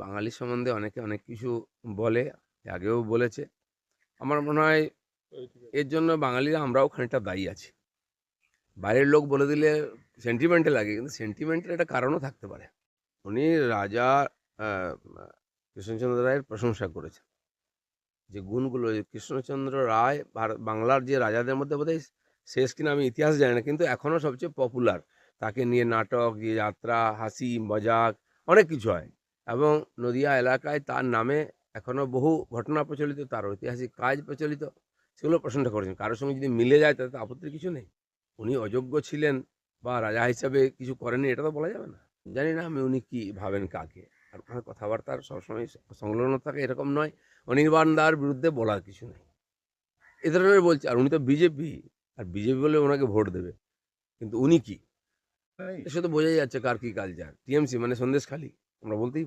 বাঙালি সম্বন্ধে অনেকে অনেক কিছু বলে, আগেও বলেছে। আমার মনে হয় এর জন্য বাঙালিরা আমরাও খানিকটা দায়ী আছি। বাইরের লোক বলে দিলে সেন্টিমেন্টাল লাগে, কিন্তু সেন্টিমেন্টাল একটা কারণও থাকতে পারে। উনি রাজা আহ, কৃষ্ণচন্দ্র রায়ের প্রশংসা করেছেন, যে গুণগুলো কৃষ্ণচন্দ্র রায় বাংলার যে রাজাদের মধ্যে বোধহয় শেষ কিনা আমি ইতিহাস জানি না, কিন্তু এখনও সবচেয়ে পপুলার। তাকে নিয়ে নাটক, যে যাত্রা, হাসি মজাক অনেক কিছু হয়, এবং নদিয়া এলাকায় তার নামে এখনও বহু ঘটনা প্রচলিত, তার ঐতিহাসিক কাজ প্রচলিত, সেগুলো প্রশংসা করেছেন। কারোর সঙ্গে যদি মিলে যায় তাতে আপত্তির কিছু নেই। উনি অযোগ্য ছিলেন বা রাজা হিসাবে কিছু করেনি এটা তো বলা যাবে না। জানি না আমি উনি কি ভাবেন কাকে, আর ওনার কথাবার্তার সবসময় সংলগ্ন থাকে এরকম নয়। অনির্বাণ দার বিরুদ্ধে বলার কিছু নেই, এ ধরনের বলছে। আর উনি তো বিজেপি, আর বিজেপি বলে ওনাকে ভোট দেবে, কিন্তু উনি কি, সে তো বোঝাই যাচ্ছে কার কি কালচার। টিএমসি মানে সন্দেশখালি, আমরা বলতেই